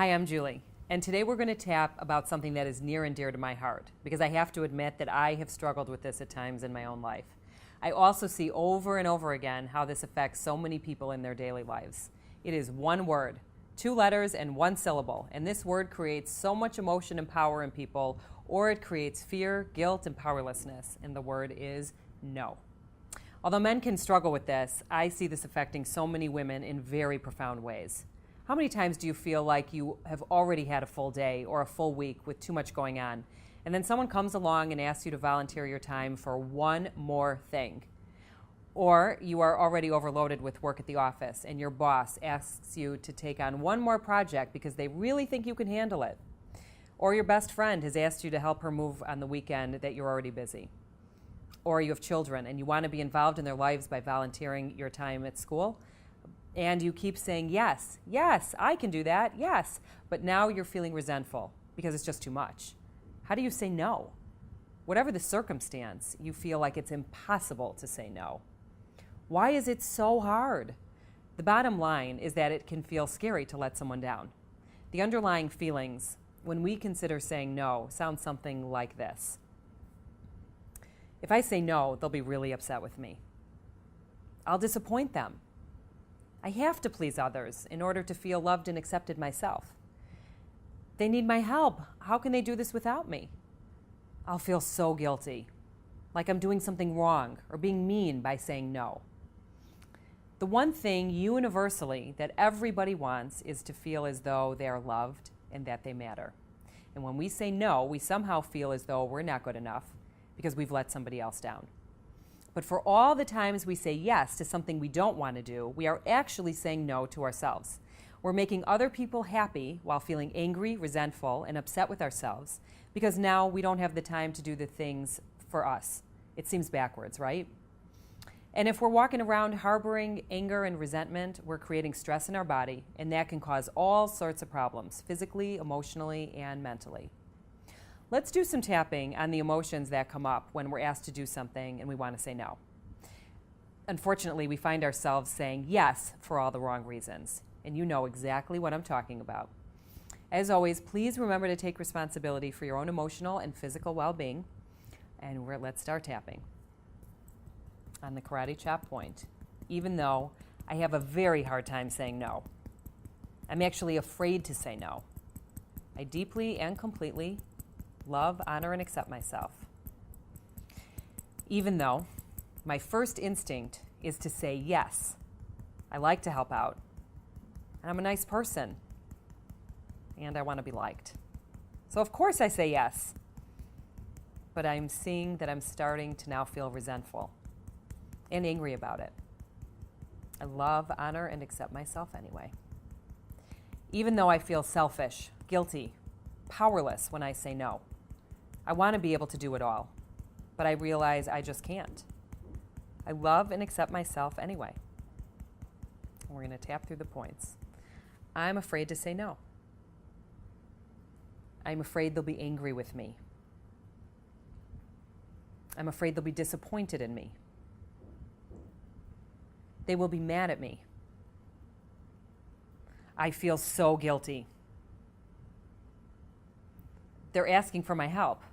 Hi, I'm Julie, and today we're going to tap about something that is near and dear to my heart because I have to admit that I have struggled with this at times in my own life. I also see over and over again how this affects so many people in their daily lives. It is one word, 2 letters, and 1 syllable, and this word creates so much emotion and power in people, or it creates fear, guilt, and powerlessness, and the word is no. Although men can struggle with this, I see this affecting so many women in very profound ways. How many times do you feel like you have already had a full day or a full week with too much going on, and then someone comes along and asks you to volunteer your time for one more thing? Or you are already overloaded with work at the office and your boss asks you to take on one more project because they really think you can handle it. Or your best friend has asked you to help her move on the weekend that you're already busy. Or you have children and you want to be involved in their lives by volunteering your time at school. And you keep saying, yes, I can do that, yes. But now you're feeling resentful because it's just too much. How do you say no? Whatever the circumstance, you feel like it's impossible to say no. Why is it so hard? The bottom line is that it can feel scary to let someone down. The underlying feelings when we consider saying no sound something like this. If I say no, they'll be really upset with me. I'll disappoint them. I have to please others in order to feel loved and accepted myself. They need my help. How can they do this without me? I'll feel so guilty, like I'm doing something wrong or being mean by saying no. The one thing universally that everybody wants is to feel as though they are loved and that they matter. And when we say no, we somehow feel as though we're not good enough because we've let somebody else down. But for all the times we say yes to something we don't want to do, we are actually saying no to ourselves. We're making other people happy while feeling angry, resentful, and upset with ourselves because now we don't have the time to do the things for us. It seems backwards, right? And if we're walking around harboring anger and resentment, we're creating stress in our body, and that can cause all sorts of problems, physically, emotionally, and mentally. Let's do some tapping on the emotions that come up when we're asked to do something and we want to say no. Unfortunately, we find ourselves saying yes for all the wrong reasons, and you know exactly what I'm talking about. As always, please remember to take responsibility for your own emotional and physical well-being, and let's start tapping. On the karate chop point, even though I have a very hard time saying no, I'm actually afraid to say no. I deeply and completely love, honor, and accept myself. Even though my first instinct is to say yes, I like to help out, and I'm a nice person, and I want to be liked. So of course I say yes, but I'm seeing that I'm starting to now feel resentful and angry about it. I love, honor, and accept myself anyway. Even though I feel selfish, guilty, powerless when I say no. I want to be able to do it all, but I realize I just can't. I love and accept myself anyway. And we're going to tap through the points. I'm afraid to say no. I'm afraid they'll be angry with me. I'm afraid they'll be disappointed in me. They will be mad at me. I feel so guilty. They're asking for my help,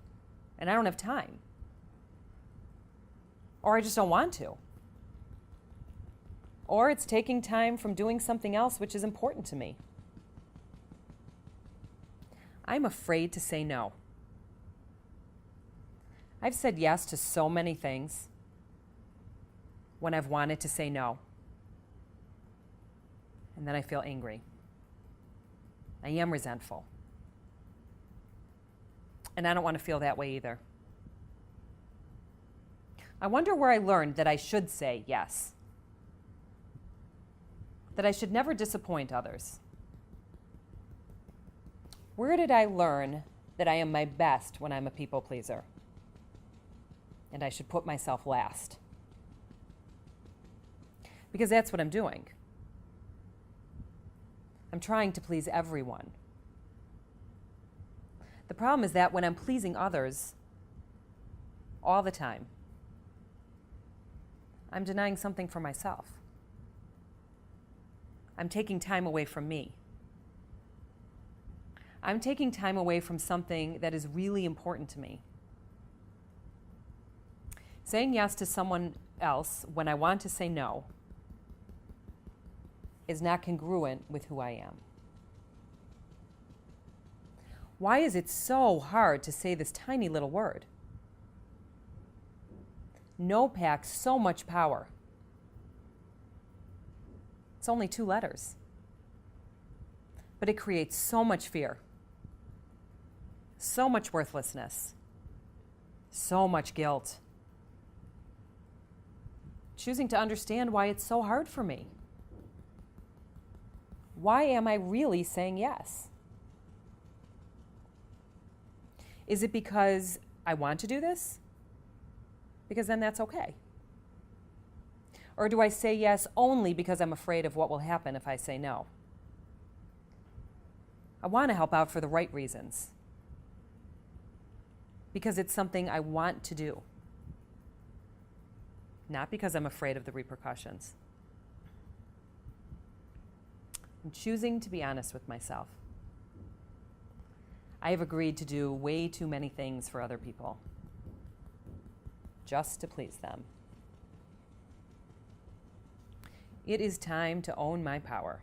and I don't have time. Or I just don't want to. Or it's taking time from doing something else which is important to me. I'm afraid to say no. I've said yes to so many things when I've wanted to say no. And then I feel angry. I am resentful. And I don't want to feel that way either. I wonder where I learned that I should say yes. That I should never disappoint others. Where did I learn that I am my best when I'm a people pleaser? And I should put myself last. Because that's what I'm doing. I'm trying to please everyone. The problem is that when I'm pleasing others all the time, I'm denying something for myself. I'm taking time away from me. I'm taking time away from something that is really important to me. Saying yes to someone else when I want to say no is not congruent with who I am. Why is it so hard to say this tiny little word? No packs so much power. It's only 2 letters. But it creates so much fear, so much worthlessness, so much guilt. Choosing to understand why it's so hard for me. Why am I really saying yes? Is it because I want to do this? Because then that's okay. Or do I say yes only because I'm afraid of what will happen if I say no? I want to help out for the right reasons. Because it's something I want to do. Not because I'm afraid of the repercussions. I'm choosing to be honest with myself. I have agreed to do way too many things for other people, just to please them. It is time to own my power.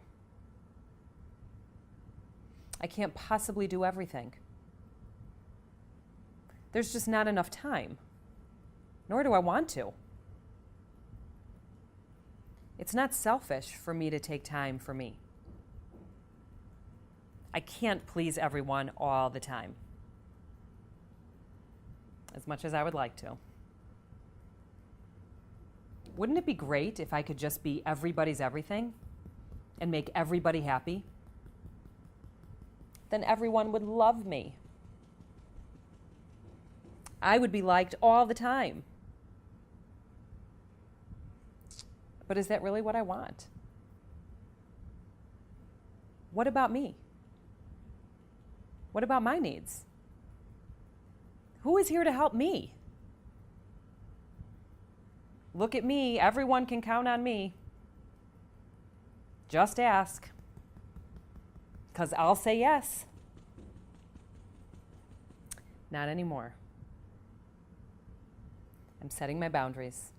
I can't possibly do everything. There's just not enough time, nor do I want to. It's not selfish for me to take time for me. I can't please everyone all the time, as much as I would like to. Wouldn't it be great if I could just be everybody's everything and make everybody happy? Then everyone would love me. I would be liked all the time. But is that really what I want? What about me? What about my needs? Who is here to help me? Look at me. Everyone can count on me. Just ask. Because I'll say yes. Not anymore. I'm setting my boundaries.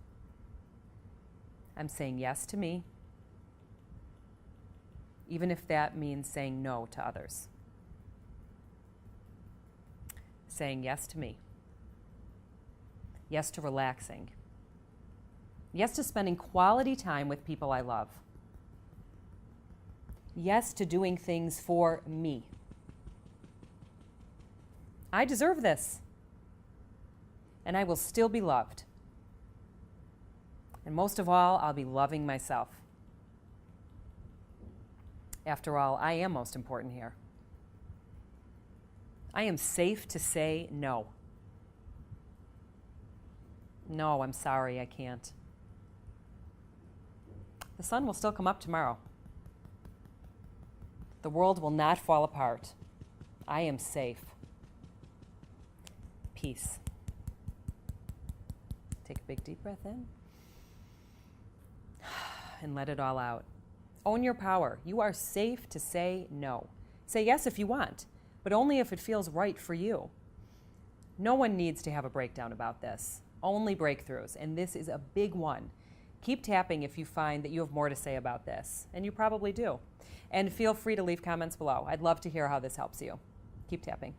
I'm saying yes to me, even if that means saying no to others. Saying yes to me. Yes to relaxing. Yes to spending quality time with people I love. Yes to doing things for me. I deserve this. And I will still be loved. And most of all, I'll be loving myself. After all, I am most important here. I am safe to say no. No, I'm sorry, I can't. The sun will still come up tomorrow. The world will not fall apart. I am safe. Peace. Take a big deep breath in. And let it all out. Own your power. You are safe to say no. Say yes if you want, but only if it feels right for you. No one needs to have a breakdown about this. Only breakthroughs, and this is a big one. Keep tapping if you find that you have more to say about this, and you probably do. And feel free to leave comments below. I'd love to hear how this helps you. Keep tapping.